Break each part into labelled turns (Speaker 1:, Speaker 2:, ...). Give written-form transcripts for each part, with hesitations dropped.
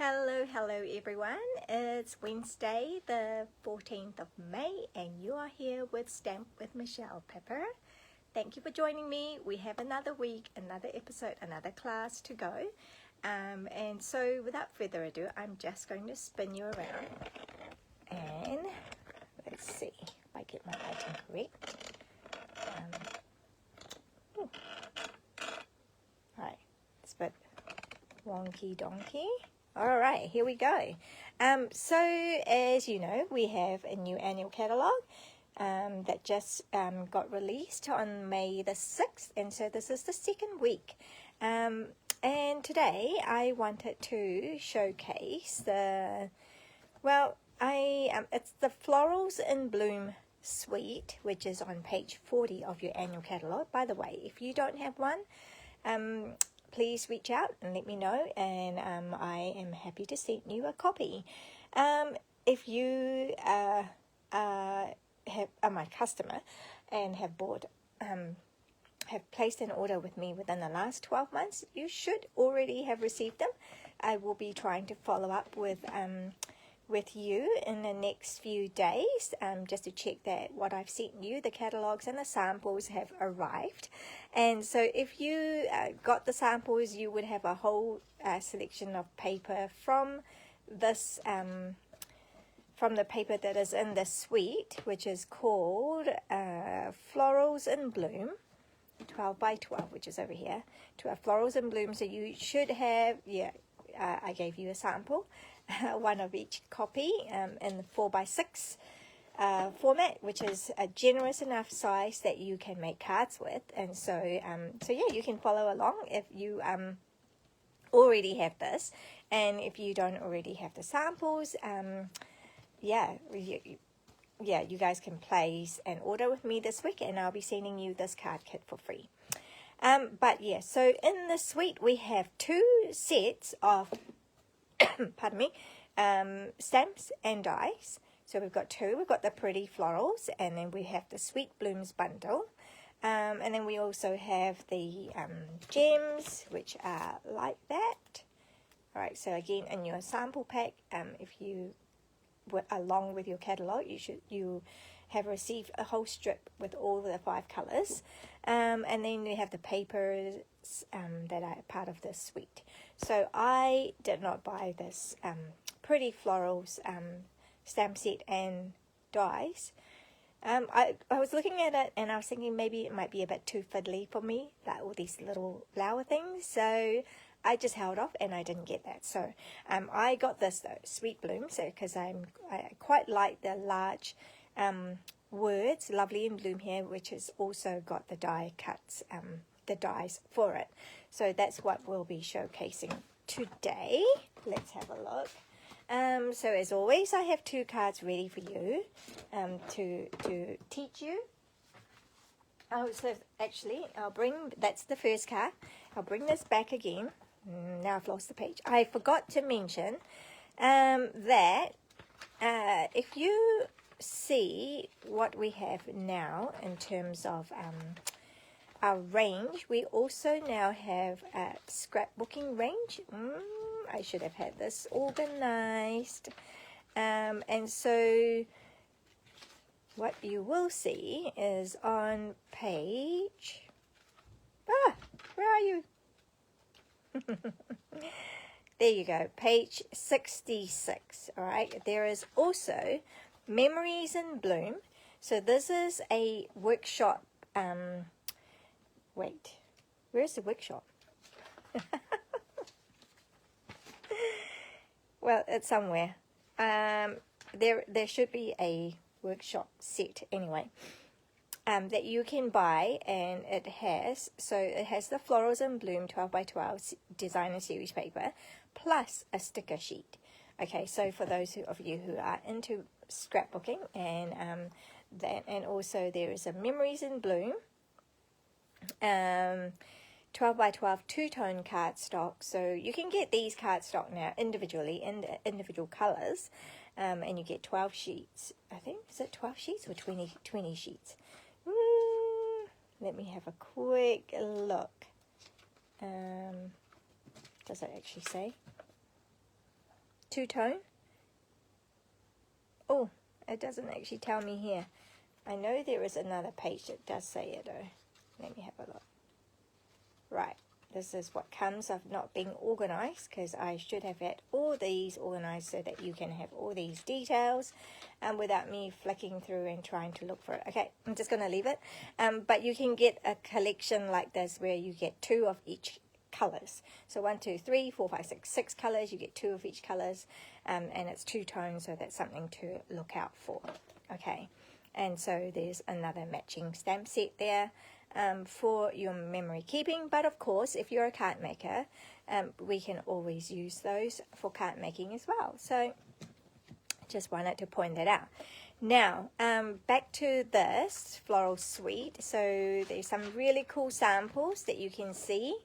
Speaker 1: Hello everyone. It's Wednesday the 14th of May and you are here with Stamp with Michelle Pepper. Thank you for joining me. We have another week, another episode, another class to go. And so without further ado, I'm just going to spin you around. And let's see if I get my lighting correct. Alright, it's a bit wonky donkey. Alright, here we go. So as you know, we have a new annual catalogue that just got released on May the 6th, and so this is the second week. And today I wanted to showcase it's the Florals in Bloom suite, which is on page 40 of your annual catalogue. By the way, if you don't have one, please reach out and let me know, and I am happy to send you a copy. If you are my customer and have bought, have placed an order with me within the last 12 months, you should already have received them. I will be trying to follow up with you in the next few days, just to check that what I've sent you, the catalogs and the samples, have arrived. And so if you got the samples, you would have a whole selection of paper from this from the paper that is in the suite, which is called Florals in Bloom 12 by 12, which is over here. 12 Florals in Bloom. So you should have, I gave you a sample, one of each copy in the 4 by 6 format, which is a generous enough size that you can make cards with. And so you can follow along if you already have this, and if you don't already have the samples, you guys can place an order with me this week, and I'll be sending you this card kit for free. So in the suite we have two sets of pardon me, stamps and dies. So we've got two. We've got the pretty florals, and then we have the Sweet Blooms bundle. And then we also have the gems, which are like that. Alright, so again, in your sample pack, if you were along with your catalogue, you have received a whole strip with all the 5 colours. And then you have the papers that are part of this suite. So I did not buy this pretty florals stamp set and dies. I was looking at it and I was thinking maybe it might be a bit too fiddly for me, like all these little flower things. So I just held off and I didn't get that. So I got this though, Sweet Bloom, so because I quite like the large words, Lovely in Bloom here, which has also got the die cuts, the dies for it. So that's what we'll be showcasing today. Let's have a look. So as always, I have 2 cards ready for you to teach you. So actually, that's the first card. I'll bring this back again. Now I've lost the page. I forgot to mention that if you see what we have now in terms of our range, we also now have a scrapbooking range. I should have had this organized. And so what you will see is on page, where are you? There you go, page 66. All right, there is also Memories in Bloom. So this is a workshop. Wait, where's the workshop? Well, it's somewhere. There should be a workshop set anyway, that you can buy, and it has the Florals in Bloom 12 by 12 designer series paper plus a sticker sheet. Okay, so for those of you who are into scrapbooking, and also there is a Memories in Bloom 12 by 12 two-tone cardstock. So you can get these cardstock now individually in individual colors, and you get 12 sheets. I think, is it 12 sheets or 20 sheets? Let me have a quick look. Does it actually say? two-tone. Oh, it doesn't actually tell me here. I know there is another page that does say it though. Let me have a look. Right, this is what comes of not being organized, because I should have had all these organized so that you can have all these details without me flicking through and trying to look for it. Okay, I'm just going to leave it. But you can get a collection like this where you get 2 of each colors. So 1, 2, 3, 4, 5, 6, 6 colors. You get 2 of each colors, and it's 2 tones, so that's something to look out for. Okay, and so there's another matching stamp set there for your memory keeping. But of course, if you're a card maker, we can always use those for card making as well. So just wanted to point that out. Now, back to this floral suite. So there's some really cool samples that you can see.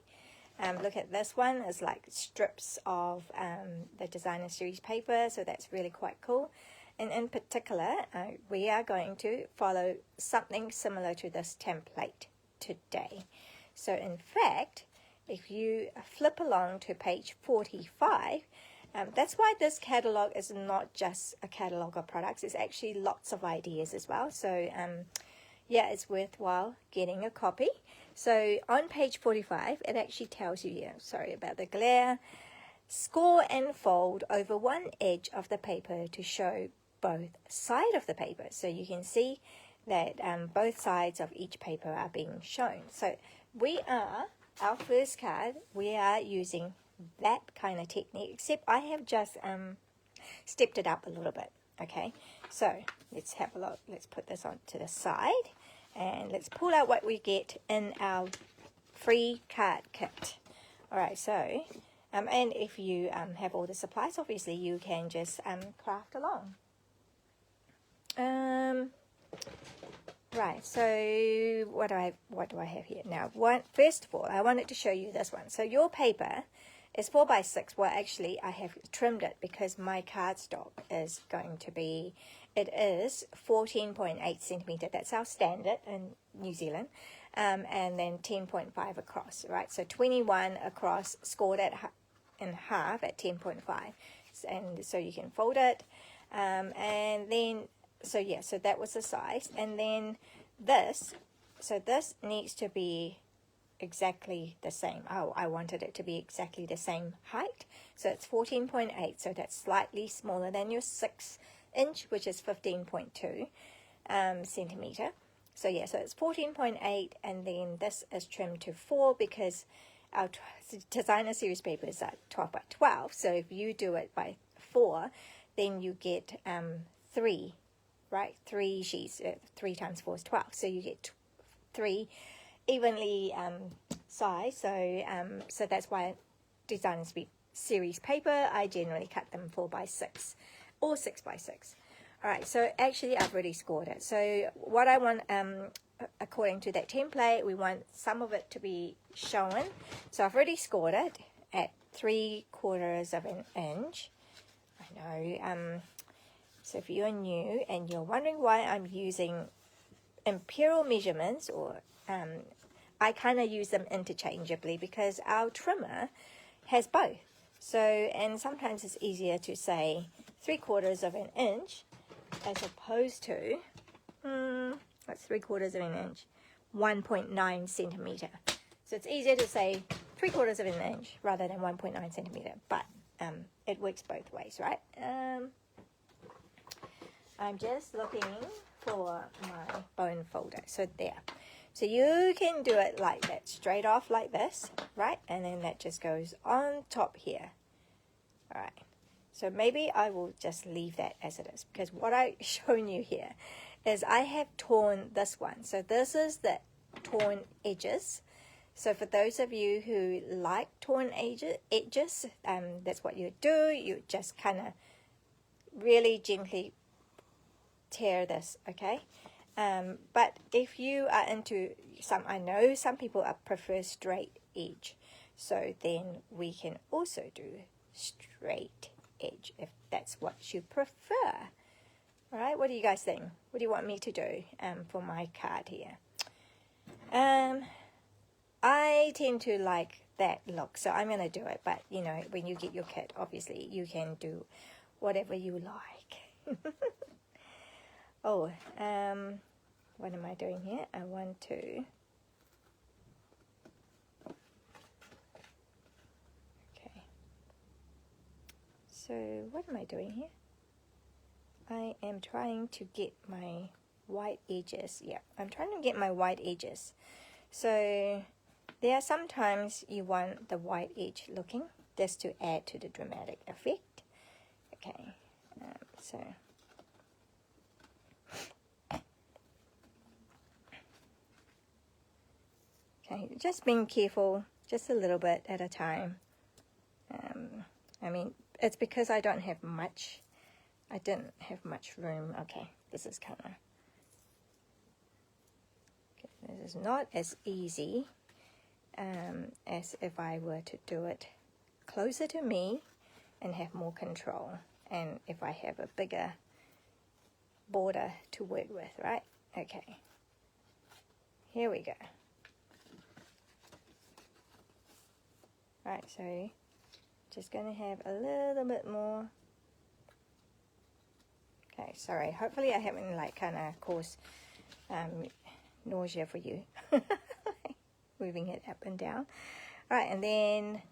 Speaker 1: Look at this one. It's like strips of the designer series paper, so that's really quite cool. And in particular, we are going to follow something similar to this template today. So in fact, if you flip along to page 45, that's why this catalog is not just a catalog of products. It's actually lots of ideas as well. So yeah, it's worthwhile getting a copy. So on page 45, it actually tells you here, sorry about the glare, score and fold over one edge of the paper to show both sides of the paper. So you can see that both sides of each paper are being shown. So our first card, we are using that kind of technique, except I have just stepped it up a little bit. Okay, so let's have a look. Let's put this on to the side, and let's pull out what we get in our free card kit. All right, so and if you have all the supplies, obviously you can just craft along. Right, so what do I have here now? First of all, I wanted to show you this one. So your paper is 4 by 6. Well, actually, I have trimmed it because my cardstock is going to be, it is 14.8 centimeter. That's our standard in New Zealand, and then 10.5 across. Right, so 21 across, scored in half at 10.5, and so you can fold it, and then. So yeah, so that was the size, and then this needs to be exactly the same. Oh, I wanted it to be exactly the same height, so it's 14.8, so that's slightly smaller than your 6-inch, which is 15.2 centimeter. So yeah, so it's 14.8, and then this is trimmed to 4 because our designer series papers are 12 by 12, so if you do it by 4, then you get 3. Right, 3 sheets, 3 times 4 is 12. So you get 3 evenly sized. So that's why designer series paper, I generally cut them 4 by 6 or 6 by 6. All right, so actually I've already scored it. So what I want, according to that template, we want some of it to be shown. So I've already scored it at 3/4 of an inch. I know. So if you're new and you're wondering why I'm using imperial measurements, or I kind of use them interchangeably because our trimmer has both. So, and sometimes it's easier to say 3/4 of an inch as opposed to, what's 3/4 of an inch? 1.9 centimeter. So it's easier to say 3/4 of an inch rather than 1.9 centimeter, but it works both ways, right? I'm just looking for my bone folder. So there. So you can do it like that, straight off like this, right? And then that just goes on top here. All right. So maybe I will just leave that as it is, because what I've shown you here is I have torn this one. So this is the torn edges. So for those of you who like torn edges, that's what you do. You just kind of really gently tear this, okay? But if you are into I know some people prefer straight edge, so then we can also do straight edge if that's what you prefer. All right, what do you guys think? What do you want me to do for my card here? I tend to like that look. So I'm going to do it, but you know, when you get your kit, obviously you can do whatever you like. Oh, what am I doing here? I want to, okay, so what am I doing here? I am trying to get my white edges. Yeah, I'm trying to get my white edges. So there are sometimes you want the white edge looking, just to add to the dramatic effect. Okay, so okay, just being careful, just a little bit at a time. I mean, it's because I don't have much. I didn't have much room. Okay, this is kind of. Okay, this is not as easy as if I were to do it closer to me and have more control, and if I have a bigger border to work with, right? Okay, here we go. Right, so just going to have a little bit more. Okay, sorry, hopefully I haven't like kind of caused nausea for you. Moving it up and down. Right, and then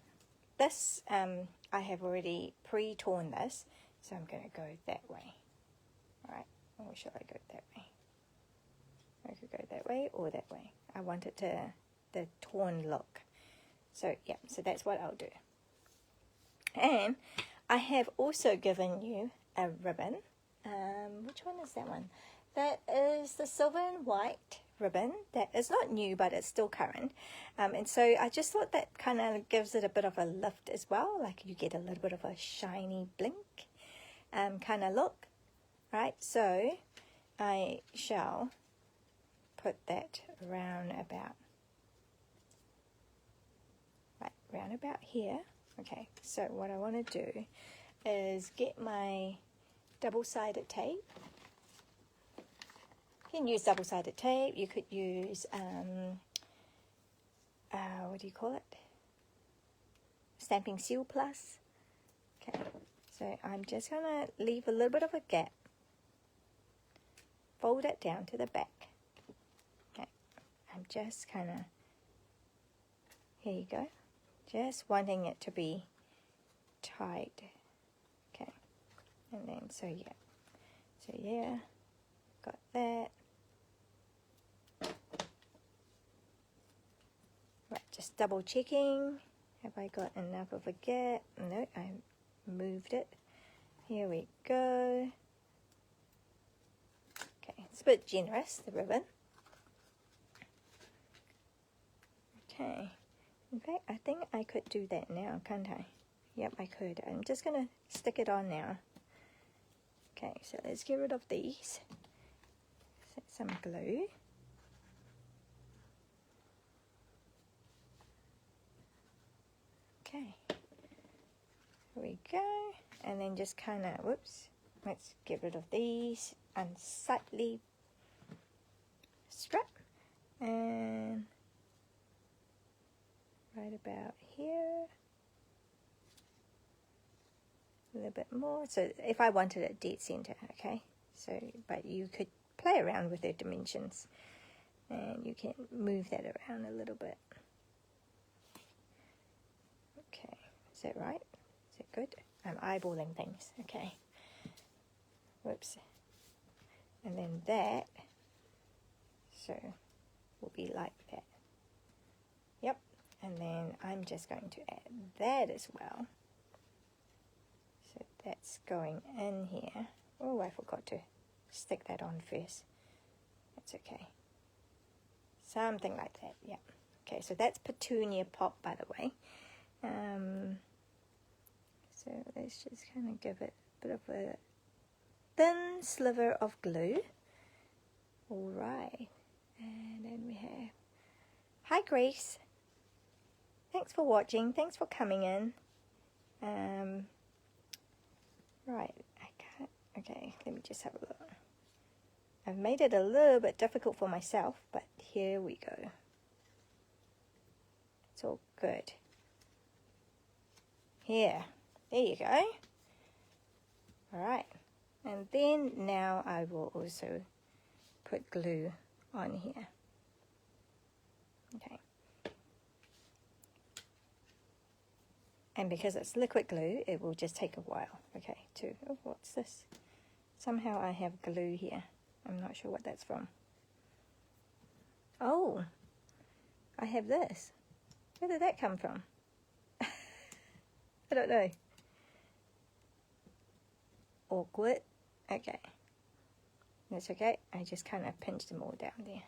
Speaker 1: this, I have already pre-torn this, so I'm going to go that way. All right, or should I go that way? I could go that way or that way. I want it to, the torn look. So, yeah, so that's what I'll do. And I have also given you a ribbon. Which one is that one? That is the silver and white ribbon. That is not new, but it's still current. And so I just thought that kind of gives it a bit of a lift as well. Like you get a little bit of a shiny blink kind of look. Right, so I shall put that round about. Right, round about here. Okay, so what I want to do is get my double-sided tape. You can use double-sided tape. You could use, what do you call it? Stamping Seal Plus. Okay, so I'm just going to leave a little bit of a gap. Fold it down to the back. Okay, I'm just kind of, here you go. Just wanting it to be tight. Okay, and then, so yeah, got that. Right, just double checking. Have I got enough of a gap? No, I moved it. Here we go. Okay, it's a bit generous, the ribbon. Okay, in fact, I think I could do that now, can't I? Yep, I could. I'm just going to stick it on now. Okay, so let's get rid of these. Set some glue. Okay, here we go. And then just kind of, whoops, let's get rid of these unsightly strap. And right about here. A little bit more. So if I wanted it dead center, okay? So, but you could play around with the dimensions. And you can move that around a little bit. Okay, is that right? Is it good? I'm eyeballing things, okay. Whoops. And then that, so, will be like that. Yep, and then I'm just going to add that as well. So that's going in here. Oh, I forgot to stick that on first. That's okay. Something like that, yeah. Okay, so that's Petunia Pop, by the way. So let's just kind of give it a bit of a thin sliver of glue. All right, and then we have, hi Grace, thanks for watching, thanks for coming in. Right, I can't, okay, let me just have a look. I've made it a little bit difficult for myself, but here we go. It's all good. here. There you go. Alright, and then now I will also put glue on here. Okay. And because it's liquid glue, it will just take a while. Okay, oh, what's this? Somehow I have glue here. I'm not sure what that's from. Oh, I have this. Where did that come from? I don't know. Awkward. Okay. That's okay. I just kind of pinched them all down there.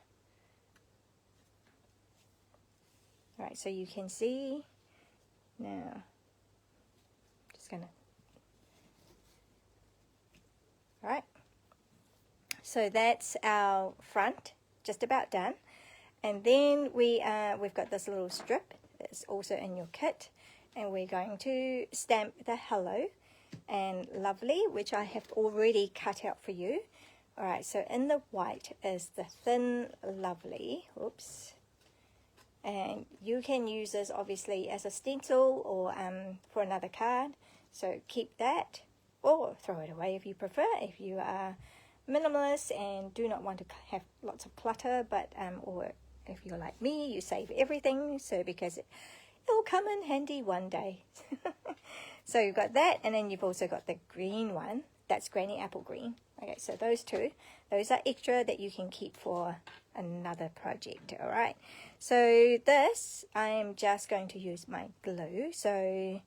Speaker 1: Alright, so you can see now. Just gonna. Alright. So that's our front, just about done. And then we've got this little strip that's also in your kit, and we're going to stamp the hello and lovely, which I have already cut out for you. Alright, so in the white is the thin lovely. Oops. And you can use this obviously as a stencil or for another card. So keep that, or throw it away if you prefer, if you are minimalist and do not want to have lots of clutter, but or if you're like me, you save everything, so because it'll come in handy one day. So you've got that, and then you've also got the green one. That's Granny Apple Green. Okay, so those two, those are extra that you can keep for another project. All right, so this, I'm just going to use my glue. So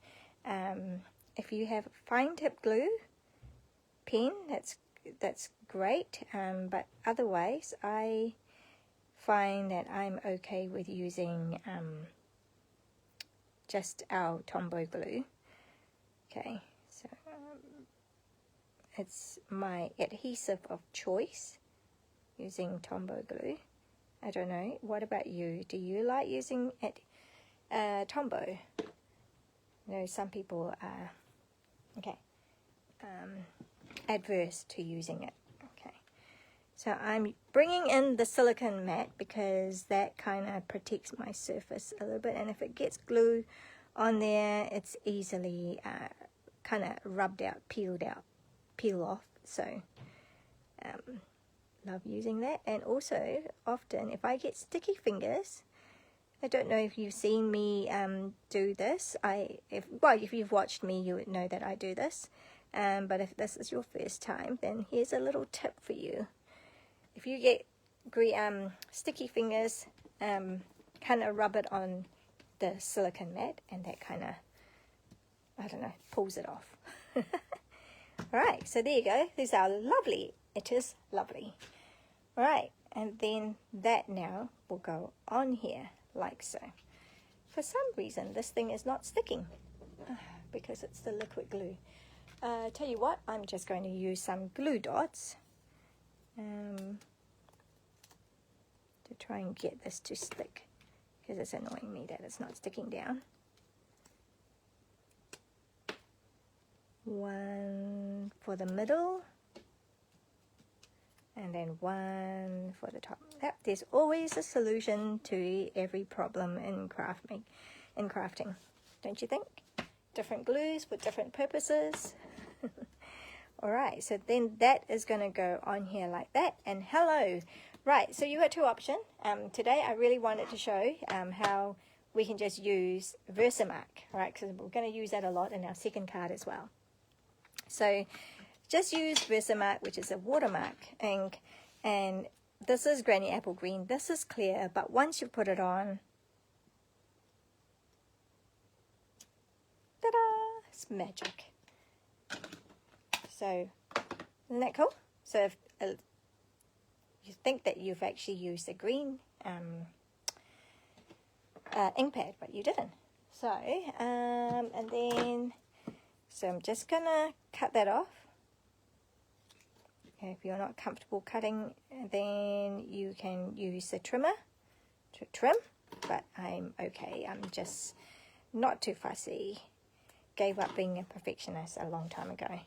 Speaker 1: if you have fine tip glue pen, that's great, but otherwise I find that I'm okay with using just our Tombow glue. Okay, so it's my adhesive of choice, using Tombow glue. I don't know, what about you? Do you like using Tombow? No, some people are adverse to using it. Okay, so I'm bringing in the silicone matte because that kind of protects my surface a little bit, and if it gets glue on there, it's easily kind of rubbed out, peel off. So love using that. And also often if I get sticky fingers, I don't know if you've seen me do this. If you've watched me, you would know that I do this. But if this is your first time, then here's a little tip for you. If you get sticky fingers, kind of rub it on the silicone mat, and that kind of, I don't know, pulls it off. Alright, so there you go. These are lovely. It is lovely. Alright, and then that now will go on here like so. For some reason, this thing is not sticking because it's the liquid glue. Tell you what, I'm just going to use some glue dots to try and get this to stick, because it's annoying me that it's not sticking down. One for the middle, and then one for the top. Yep, there's always a solution to every problem in crafting, don't you think? Different glues for different purposes. Alright, so then that is going to go on here like that. And hello. Right, so you got two options. Today I really wanted to show how we can just use Versamark, right? Because we're going to use that a lot in our second card as well. So just use Versamark, which is a watermark ink, and this is Granny Apple Green. This is clear, but once you put it on, ta-da! It's magic. So isn't that cool? So if you think that you've actually used a green ink pad, but you didn't. So and then I'm just gonna cut that off. Okay, if you're not comfortable cutting, then you can use the trimmer to trim, but I'm okay. I'm just not too fussy. Gave up being a perfectionist a long time ago,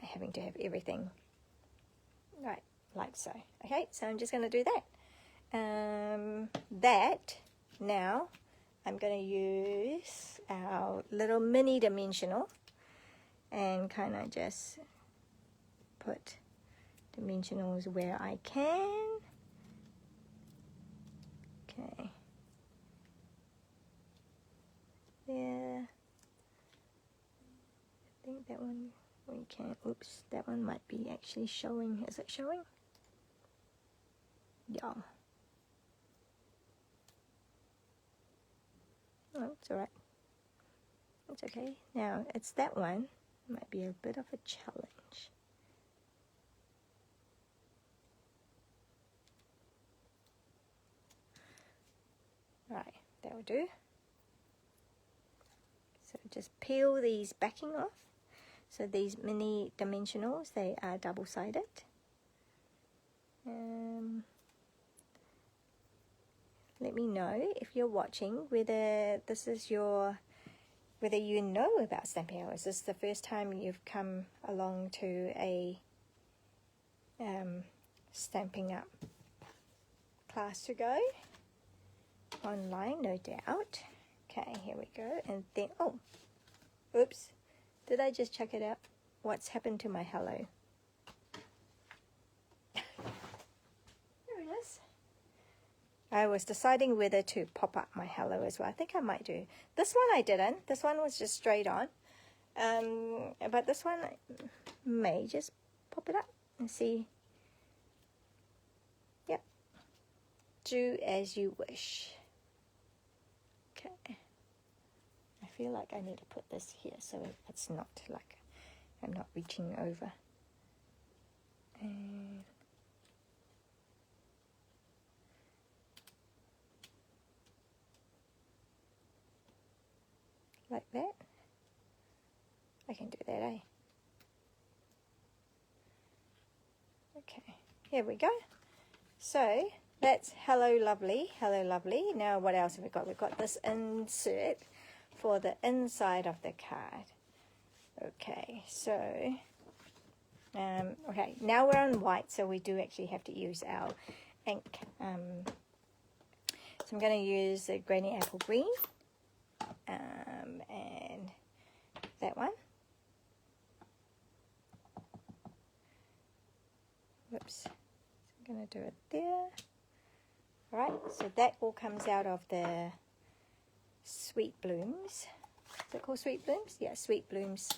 Speaker 1: having to have everything right like so. Okay, so I'm just going to do that. That now I'm going to use our little mini dimensional and kind of just put dimensionals where I can. Okay. There. I think that one we can, oops, that one might be actually showing. Is it showing? Yeah. Oh, it's alright. It's okay. Now, it's that one. Might be a bit of a challenge. Right, that will do. So just peel these backing off. So these mini dimensionals, they are double-sided. Let me know if you're watching whether this is whether you know about Stampin' Up. Is this the first time you've come along to a Stampin' Up class to go? Online, no doubt. Okay, here we go. And then, oh, oops. Did I just check it out? What's happened to my hello? There it is. I was deciding whether to pop up my hello as well. I think I might do. This one I didn't. This one was just straight on. But this one I may just pop it up and see. Yep. Do as you wish. Okay. I feel like I need to put this here so it's not like I'm not reaching over. And like that. I can do that, eh? Okay, here we go. So that's hello lovely, hello lovely. Now what else have we got? We've got this insert for the inside of the card. Okay, so okay, now we're on white, so we do actually have to use our ink. So I'm going to use the Granny Apple Green and that one. Whoops, I'm going to do it there. Alright, so that all comes out of the Sweet Blooms. Is it called Sweet Blooms? Yeah, Sweet Blooms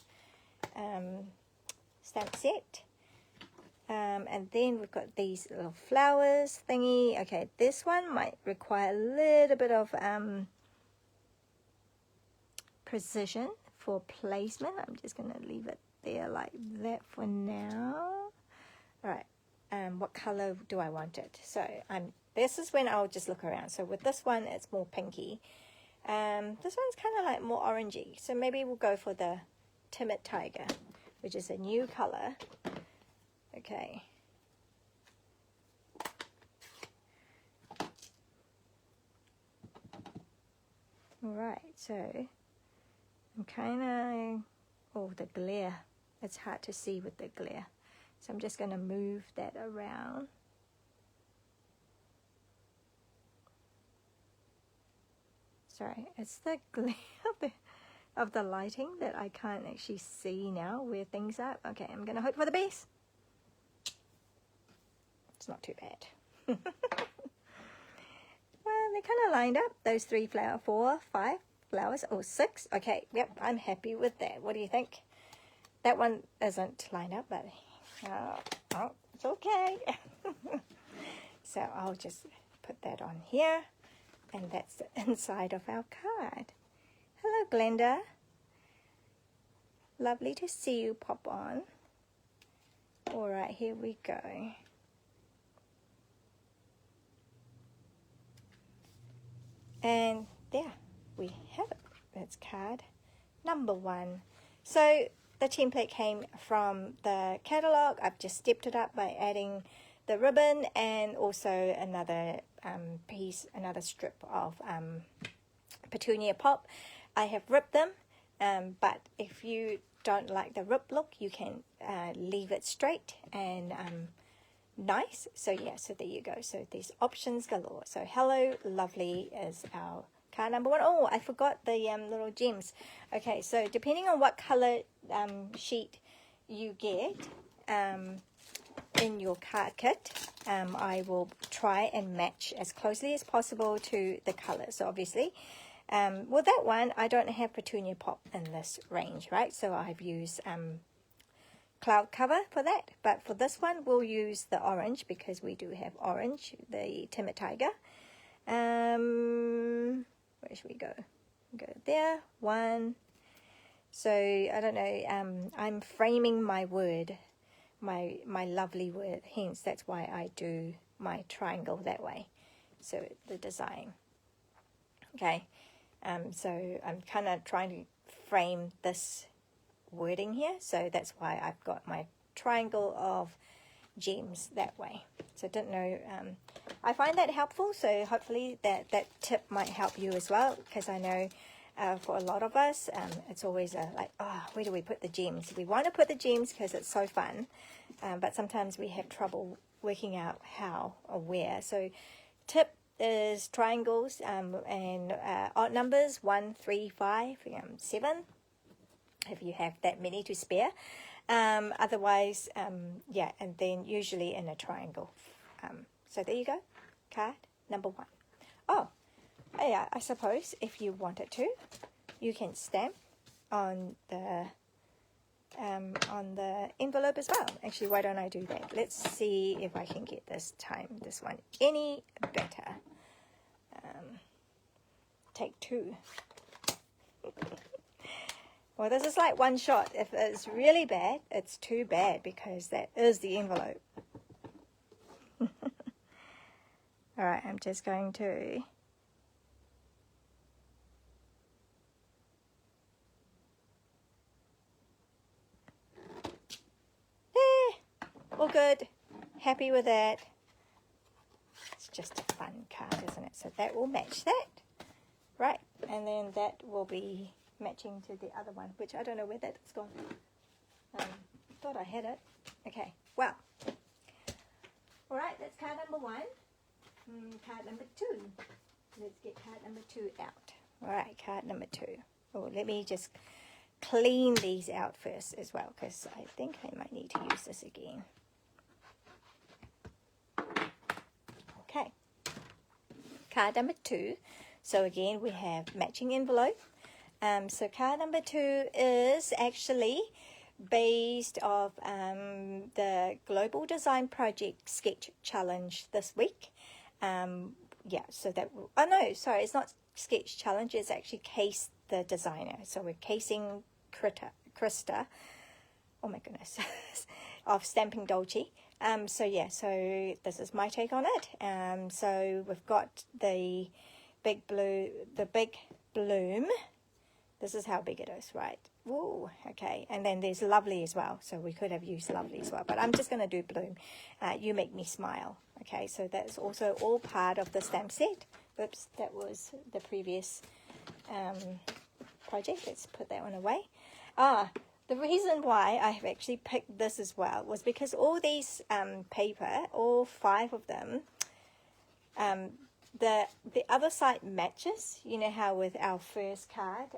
Speaker 1: stamp set. And then we've got these little flowers thingy. Okay, this one might require a little bit of precision for placement. I'm just going to leave it there like that for now. Alright, what color do I want it? So this is when I'll just look around. So with this one, it's more pinky. This one's kind of like more orangey. So maybe we'll go for the Timid Tiger, which is a new color. Okay. Alright, so I'm kind of, oh, the glare. It's hard to see with the glare. So I'm just going to move that around. Sorry, it's the glare of the lighting that I can't actually see now where things are. Okay, I'm going to hope for the best. It's not too bad. Well, they're kind of lined up. Those 3 flowers, 4, 5 flowers, or 6. Okay, yep, I'm happy with that. What do you think? That one isn't lined up, but oh, it's okay. So I'll just put that on here. And that's the inside of our card. Hello, Glenda. Lovely to see you pop on. All right, here we go. And there we have it. That's card number 1. So the template came from the catalogue. I've just stepped it up by adding the ribbon and also another piece, another strip of petunia pop. I have ripped them, but if you don't like the rip look, you can leave it straight and nice. So yeah, so there you go. So there's options galore. So hello lovely is our Card number 1. Oh, I forgot the little gems. Okay, so depending on what color sheet you get in your card kit, I will try and match as closely as possible to the colors, obviously. With that one, I don't have Petunia Pop in this range, right? So I've used cloud cover for that. But for this one, we'll use the orange because we do have orange, the Timid Tiger. Where should we go? Go there. 1. So, I don't know. I'm framing my word, my lovely word. Hence, that's why I do my triangle that way. So, the design. Okay. So, I'm kind of trying to frame this wording here. So, that's why I've got my triangle of gems that way. So, didn't know. I find that helpful. So, hopefully that tip might help you as well. Because I know for a lot of us, it's always like, oh, where do we put the gems? We want to put the gems because it's so fun. But sometimes we have trouble working out how or where. So, tip is triangles and odd numbers 1, 3, 5, 7, if you have that many to spare. Otherwise, yeah, and then usually in a triangle. So there you go, card number 1. Oh, yeah, I suppose if you wanted to, you can stamp on the envelope as well. Actually, why don't I do that? Let's see if I can get this one any better. Take 2. Well, this is like one shot. If it's really bad, it's too bad because that is the envelope. All right, I'm just going to... all good. Happy with that. It's just a fun card, isn't it? So that will match that. Right, and then that will be matching to the other one, which I don't know where that's gone. Thought I had it. Okay, well. All right, that's card number 1. Card number 2. Let's get card number 2 out. All right, card number 2. Oh, let me just clean these out first as well, because I think I might need to use this again. Okay, card number 2. So again, we have matching envelope. So card number 2 is actually based off the Global Design Project Sketch Challenge this week. Yeah, so that, oh no, sorry, it's not Sketch Challenge, it's actually Case the Designer. So we're casing Krista, oh my goodness, of Stampin' Dolce. So yeah, so this is my take on it. So we've got the big bloom. This is how big it is, right? Ooh, okay. And then there's Lovely as well. So we could have used Lovely as well. But I'm just going to do Bloom. You Make Me Smile. Okay, so that's also all part of the stamp set. Oops, that was the previous project. Let's put that one away. The reason why I have actually picked this as well was because all these paper, all 5 of them, the other side matches. You know how with our first card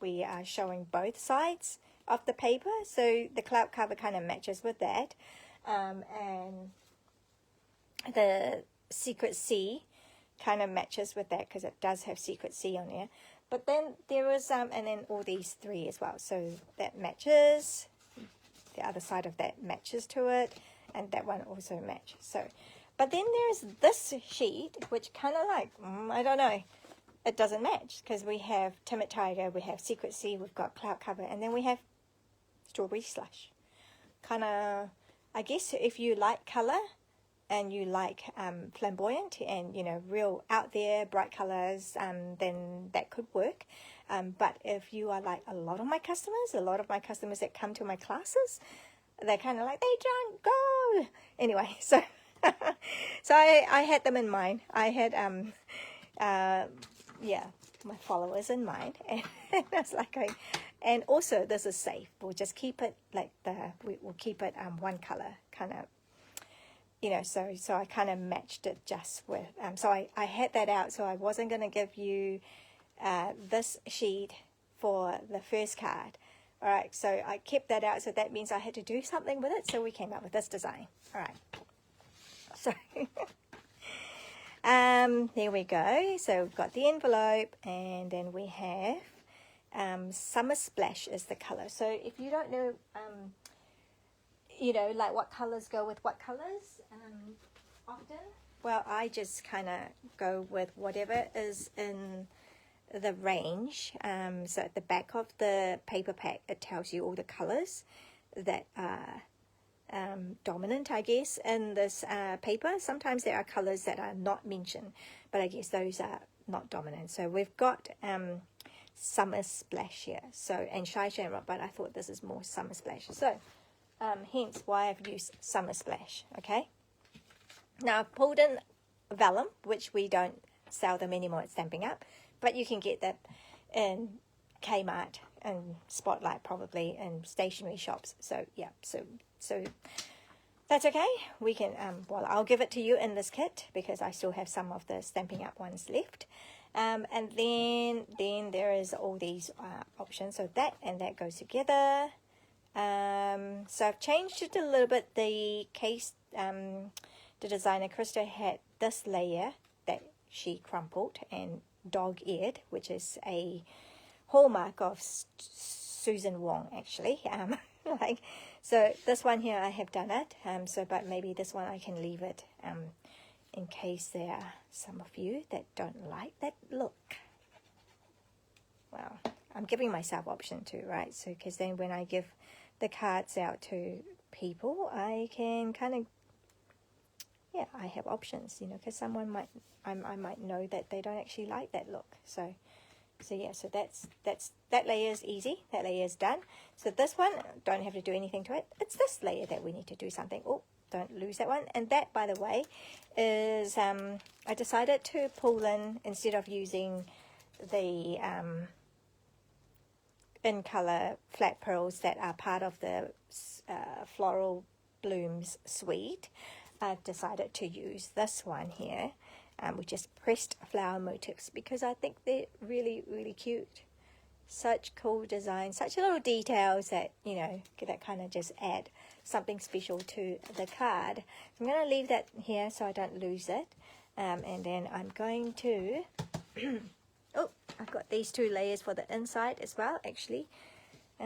Speaker 1: we are showing both sides of the paper, so the cloud cover kind of matches with that, and the Secret C kind of matches with that because it does have Secret C on there. But then there is and then all these 3 as well, so that matches. The other side of that matches to it, and that one also matches. So but then there's this sheet, which kind of like, I don't know, it doesn't match. Because we have Timid Tiger, we have Secret Sea, we've got Cloud Cover, and then we have Strawberry Slush. Kind of, I guess if you like colour, and you like flamboyant, and, you know, real out there, bright colours, then that could work. But if you are like a lot of my customers that come to my classes, they're kind of like, they don't go. Anyway, so... so I had them in mind. I had yeah, my followers in mind, and that's like and also this is safe. We'll just keep it like we'll keep it one color kind of, you know. So I kind of matched it just with so I had that out. So I wasn't going to give you this sheet for the first card. All right, so I kept that out, so that means I had to do something with it, so we came up with this design. All right, so there we go. So we've got the envelope, and then we have Summer Splash is the color. So if you don't know, you know, like what colors go with what colors often, well, I just kind of go with whatever is in the range. So at the back of the paper pack, it tells you all the colors that are dominant, I guess, in this paper. Sometimes there are colors that are not mentioned, but I guess those are not dominant. So we've got Summer Splash here, so, and Shy Shamrock, but I thought this is more Summer Splash, so hence why I've used Summer Splash. Okay, now I've pulled in vellum, which we don't sell them anymore at Stampin' Up, but you can get that in Kmart and Spotlight, probably, and stationery shops. So yeah, so that's okay. We can well, I'll give it to you in this kit because I still have some of the Stampin' Up ones left. And then there is all these options. So that and that goes together. So I've changed it a little bit. The case, the designer Krista had this layer that she crumpled and dog-eared, which is a hallmark of Susan Wong, actually. Like, so this one here I have done it. So, but maybe this one I can leave it in case there are some of you that don't like that look. Well, I'm giving myself option too, right? So, because then when I give the cards out to people, I can kind of, yeah, I have options, you know, because someone might, I might know that they don't actually like that look. So yeah, so that layer is easy. That layer is done. So this one, don't have to do anything to it. It's this layer that we need to do something. Oh, don't lose that one. And that, by the way, is I decided to pull in, instead of using the in color flat pearls that are part of the Floral Blooms suite, I've decided to use this one here, which is pressed flower motifs, because I think they're really, really cute. Such cool design, such little details that, you know, that kind of just add something special to the card. So I'm going to leave that here so I don't lose it. And then I'm going to, oh, I've got these two layers for the inside as well, actually. Do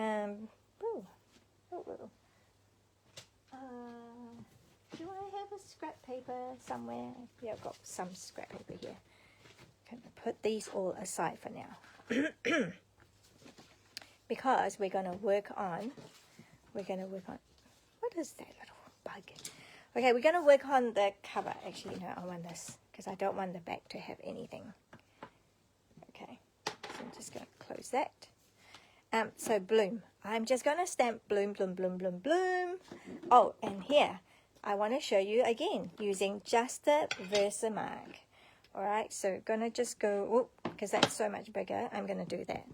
Speaker 1: I have a scrap paper somewhere? Yeah, I've got some scrap paper here. I'm going to put these all aside for now. Because we're going to work on, what is that little bug? Okay, we're going to work on the cover. Actually, no, I want this, because I don't want the back to have anything. Okay, so I'm just going to close that. So bloom. I'm just going to stamp bloom, bloom, bloom, bloom, bloom. Oh, and here, I want to show you again, using just the Versamark. Alright, so going to just go, because that's so much bigger, I'm going to do that.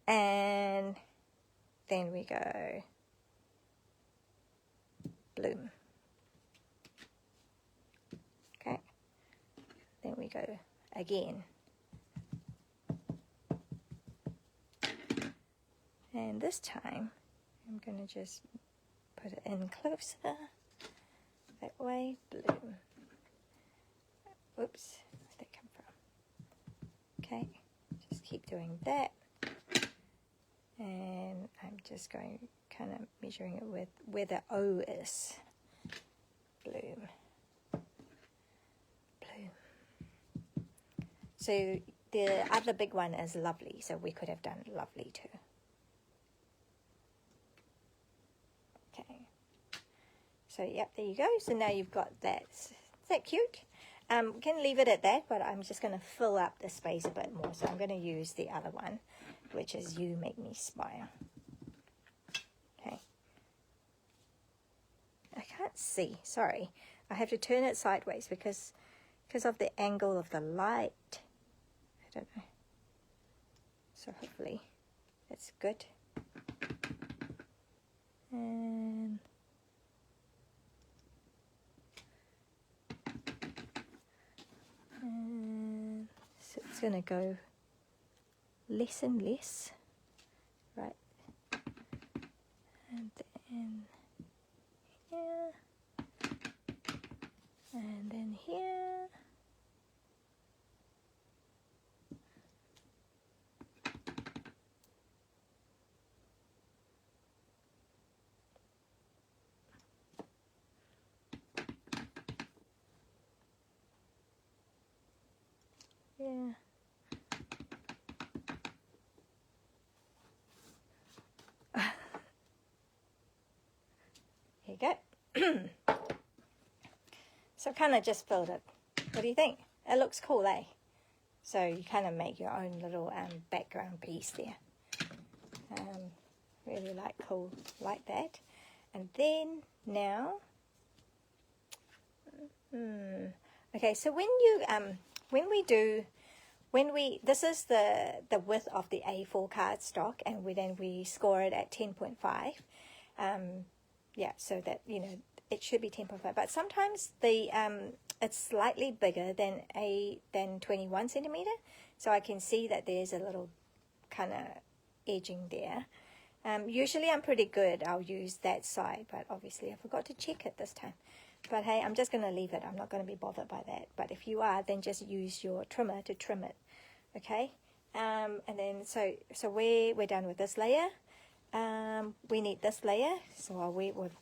Speaker 1: And then we go bloom. Okay, then we go again. And this time, I'm going to just put it in closer. That way, bloom. Whoops, where'd that come from? Okay, just keep doing that. And I'm just going, kind of measuring it with where the O is. Bloom. Bloom. So the other big one is lovely, so we could have done lovely too. Okay. So yep, there you go. So now you've got that. Is that cute? We can leave it at that, but I'm just going to fill up the space a bit more. So I'm going to use the other one, which is You Make Me Smile. Okay. I can't see. Sorry. I have to turn it sideways because of the angle of the light. I don't know. So hopefully that's good. And It's going to go less and less, right? And then here, and then here. Yeah. Here you go. So kind of just filled it. What do you think? It looks cool, eh? So you kind of make your own little background piece there. Really cool like that. And then now, okay. So this is the width of the A4 cardstock, and we score it at 10.5. Yeah, so that it should be 10.5, but sometimes it's slightly bigger than 21 centimeter. So I can see that there's a little kind of edging there. Usually I'm pretty good. I'll use that side, but obviously I forgot to check it this time. But hey, I'm just going to leave it. I'm not going to be bothered by that. But if you are, then just use your trimmer to trim it. Okay. And then so we're done with this layer. We need this layer. So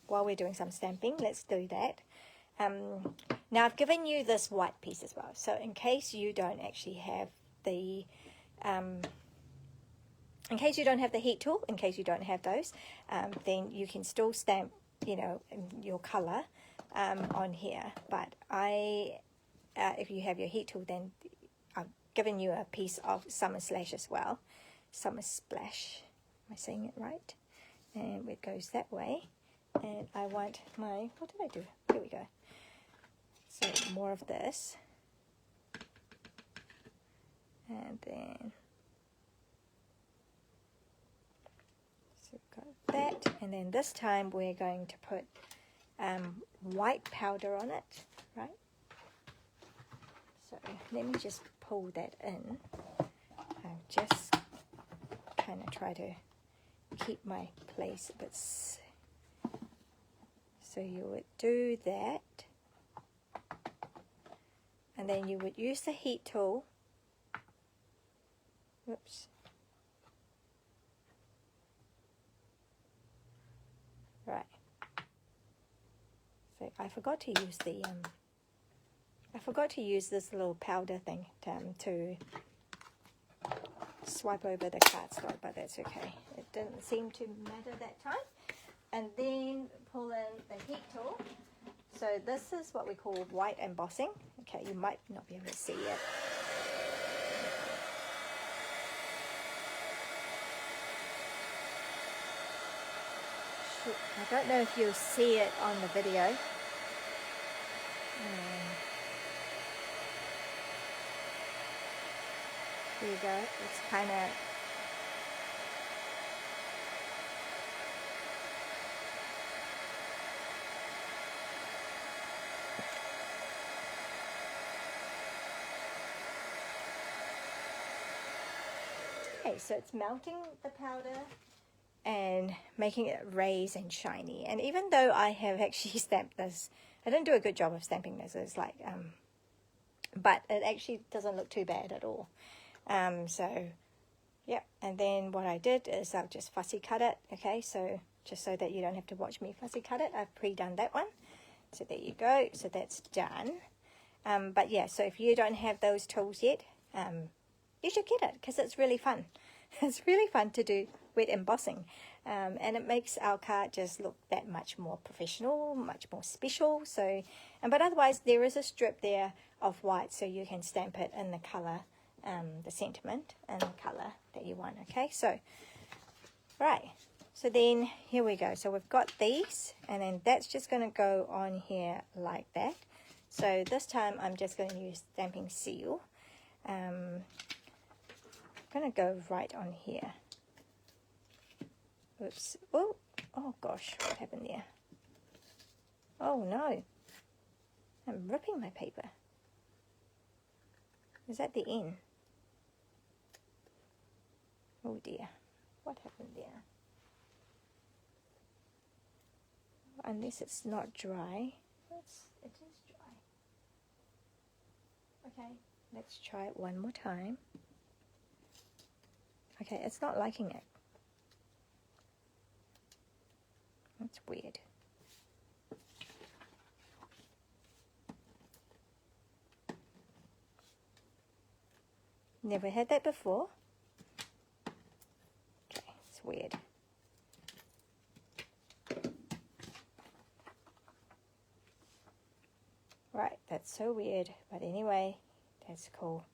Speaker 1: while we're doing some stamping, let's do that. Now I've given you this white piece as well. So in case you don't actually have the heat tool, in case you don't have those, then you can still stamp, your color on here. But if you have your heat tool, then I've given you a piece of Summer Slash as well. Summer Splash. Am I saying it right? And it goes that way. And I want what did I do? Here we go. So more of this. And then, so we've got that. And then this time we're going to put white powder on it, right? So let me just pull that in. I'll just kind of try to keep my place a bit. So you would do that, and then you would use the heat tool. Whoops. Right. So I forgot to use this little powder thing to swipe over the cardstock, but that's okay. It didn't seem to matter that time. And then pull in the heat tool. So this is what we call white embossing. Okay, you might not be able to see it. I don't know if you'll see it on the video. There you go. It's kind of... Okay, so it's melting the powder and making it raise and shiny. And even though I have actually stamped this, I didn't do a good job of stamping this. It's like, but it actually doesn't look too bad at all. So, yeah. And then what I did is I've just fussy cut it. Okay, so just so that you don't have to watch me fussy cut it, I've pre-done that one. So there you go. So that's done. But yeah, so if you don't have those tools yet, you should get it because it's really fun. It's really fun to do wet embossing, and it makes our card just look that much more professional, much more special. So, but otherwise there is a strip there of white, so you can stamp it in the color, the sentiment and the color that you want. Okay, so right, so then here we go. So we've got these, and then that's just going to go on here like that. So this time I'm just going to use stamping seal. I'm going to go right on here. Oops. Oh gosh, what happened there? Oh no, I'm ripping my paper. Is that the end? Oh dear, what happened there? Unless it's not dry. It is dry. Okay, let's try it one more time. Okay, it's not liking it. That's weird. Never had that before. Okay, it's weird. Right, that's so weird, but anyway, that's cool.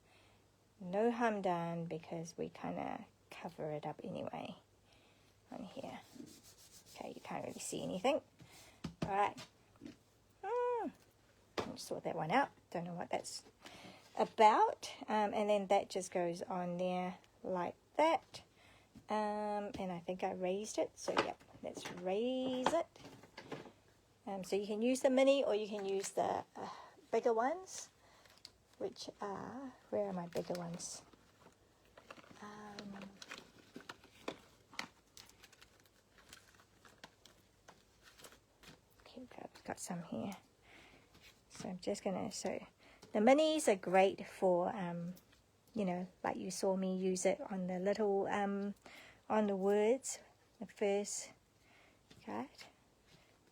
Speaker 1: No harm done because we kind of cover it up anyway on here. Okay, you can't really see anything. All right. I'll sort that one out. Don't know what that's about. And then that just goes on there like that. And I think I raised it. So, yep, let's raise it. So you can use the mini or you can use the bigger ones, which are, where are my bigger ones? Okay, got some here. So I'm just going to, so the minis are great for, you know, like you saw me use it on the little, on the words, the first card.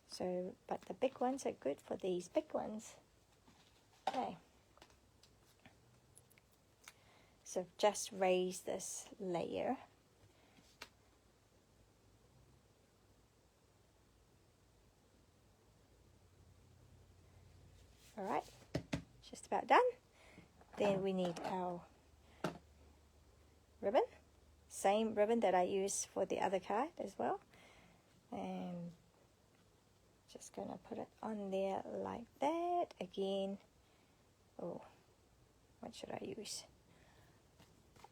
Speaker 1: So, but the big ones are good for these big ones. Okay. So just raise this layer. All right, just about done. Then we need our ribbon. Same ribbon that I used for the other card as well. And just going to put it on there like that. Again, oh, what should I use?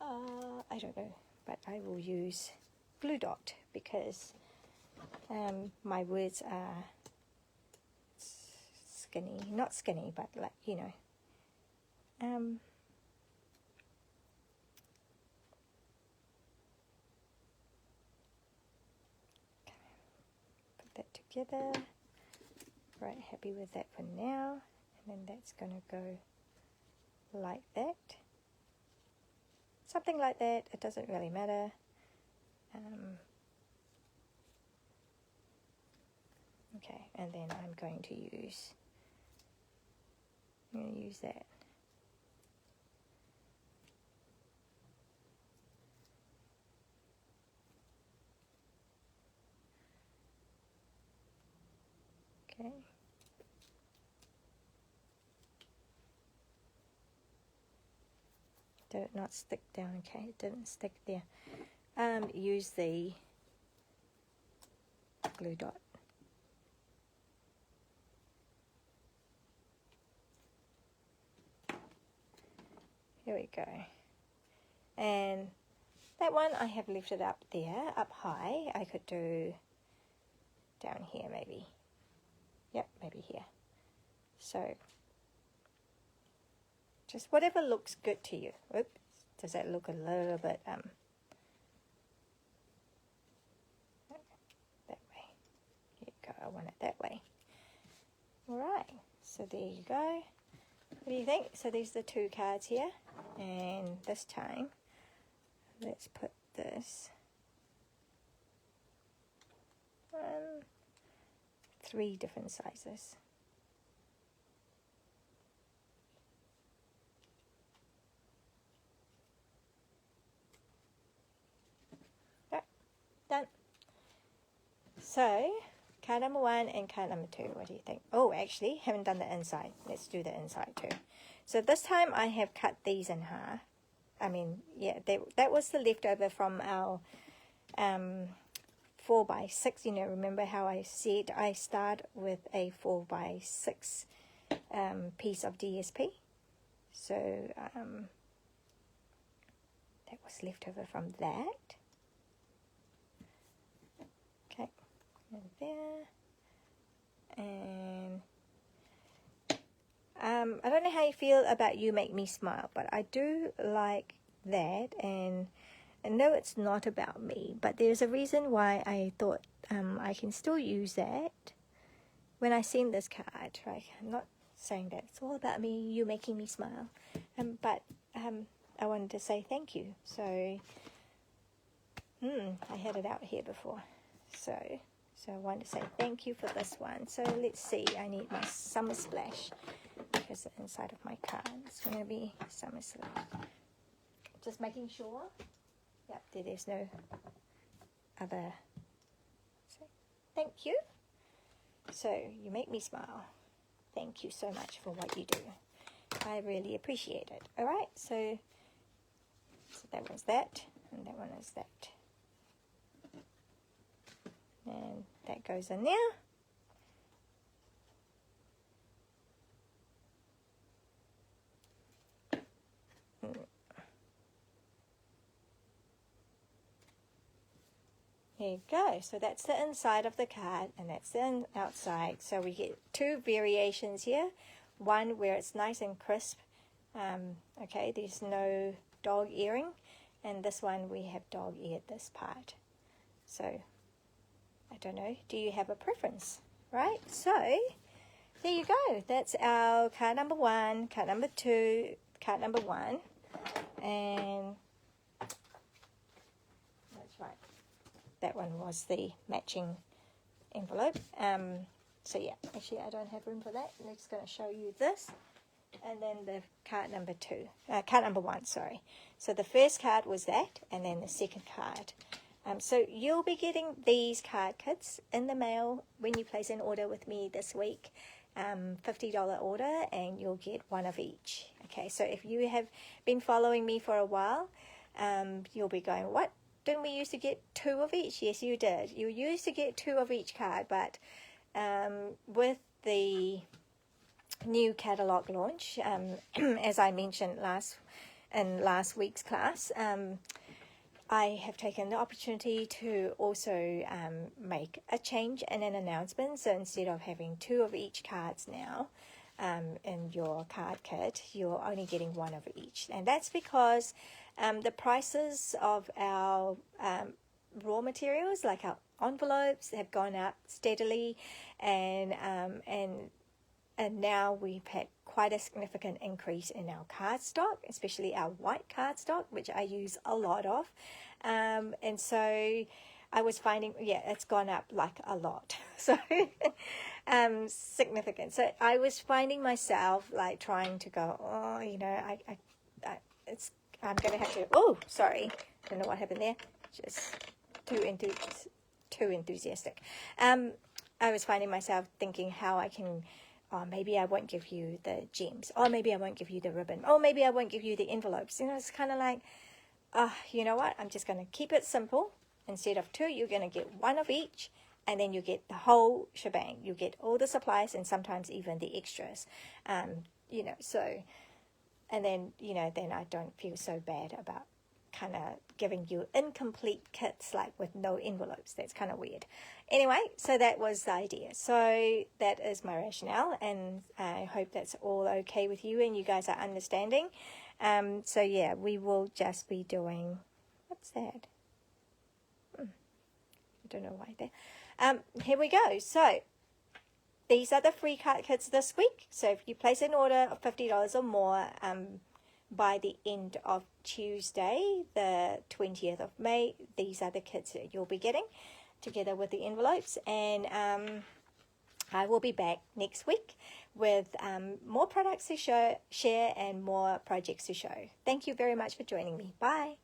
Speaker 1: I don't know, but I will use glue dot because my words are skinny, not skinny, but like, you know, put that together. Right, happy with that for now. And then that's going to go like that. Something like that, it doesn't really matter. Okay, and then I'm going to use that. Okay. Did it not stick down? Okay, it didn't stick there. Use the glue dot. Here we go. And that one I have lifted up there, up high. I could do down here maybe. Yep, maybe here. So just whatever looks good to you. Oops, does that look a little bit that way? Here you go, I want it that way. Alright, so there you go. What do you think? So these are the two cards here, and this time let's put this 3 different sizes. Yep, done. So card number 1 and card number 2, what do you think? Oh, actually, haven't done the inside. Let's do the inside too. So this time I have cut these in half. I mean, yeah, that was the leftover from our 4x6. You know, remember how I said I start with a 4x6 piece of DSP? So that was leftover from that. Okay, and there. And I don't know how you feel about You Make Me Smile, but I do like that. And And no, it's not about me, but there's a reason why I thought I can still use that when I send this card, right? I'm not saying that it's all about me, you making me smile, but I wanted to say thank you. So I had it out here before, so I wanted to say thank you for this one. So let's see, I need my Summer Splash, because the inside of my card is going to be Summer Splash. Just making sure, yep, there's no other. So, thank you. So you make me smile. Thank you so much for what you do. I really appreciate it. All right, so that was that, and that one is that. And that goes in there. There you go. So that's the inside of the card, and that's the outside. So we get two variations here. One where it's nice and crisp. Okay, there's no dog earring. And this one we have dog eared this part. So, I don't know. Do you have a preference? Right? So, there you go. That's our card number 1, card number 2, card number 1. And that's right. That one was the matching envelope. So yeah, actually I don't have room for that. I'm just going to show you this. And then the card number 2, card number 1, sorry. So the first card was that, and then the second card. So you'll be getting these card kits in the mail when you place an order with me this week. $50 order, and you'll get one of each. Okay, so if you have been following me for a while, you'll be going, what? Didn't we used to get 2 of each? Yes, you did. You used to get 2 of each card, but with the new catalog launch, as I mentioned in last week's class, I have taken the opportunity to also make a change and an announcement. So instead of having 2 of each cards now in your card kit, you're only getting 1 of each. And that's because the prices of our raw materials, like our envelopes, have gone up steadily, and now we've had quite a significant increase in our cardstock, especially our white cardstock, which I use a lot of. And so I was finding, yeah, it's gone up like a lot. So significant. So I was finding myself like trying to go, oh, you know, I'm going to have to, oh, sorry. Don't know what happened there. Just too enthusiastic. I was finding myself thinking how I can, oh, maybe I won't give you the gems. Or maybe I won't give you the ribbon. Or maybe I won't give you the envelopes. You know, it's kind of like, you know what? I'm just going to keep it simple. Instead of 2, you're going to get 1 of each. And then you get the whole shebang. You get all the supplies and sometimes even the extras. You know, so, and then, you know, then I don't feel so bad about kind of giving you incomplete kits, like with no envelopes. That's kind of weird. Anyway, so that was the idea. So that is my rationale, and I hope that's all okay with you and you guys are understanding. So yeah, we will just be doing, what's that? I don't know why there. Here we go. So these are the free card kits this week. So if you place an order of $50 or more, by the end of Tuesday, the 20th of May, these are the kits that you'll be getting together with the envelopes. And I will be back next week with more products to share and more projects to show. Thank you very much for joining me. Bye.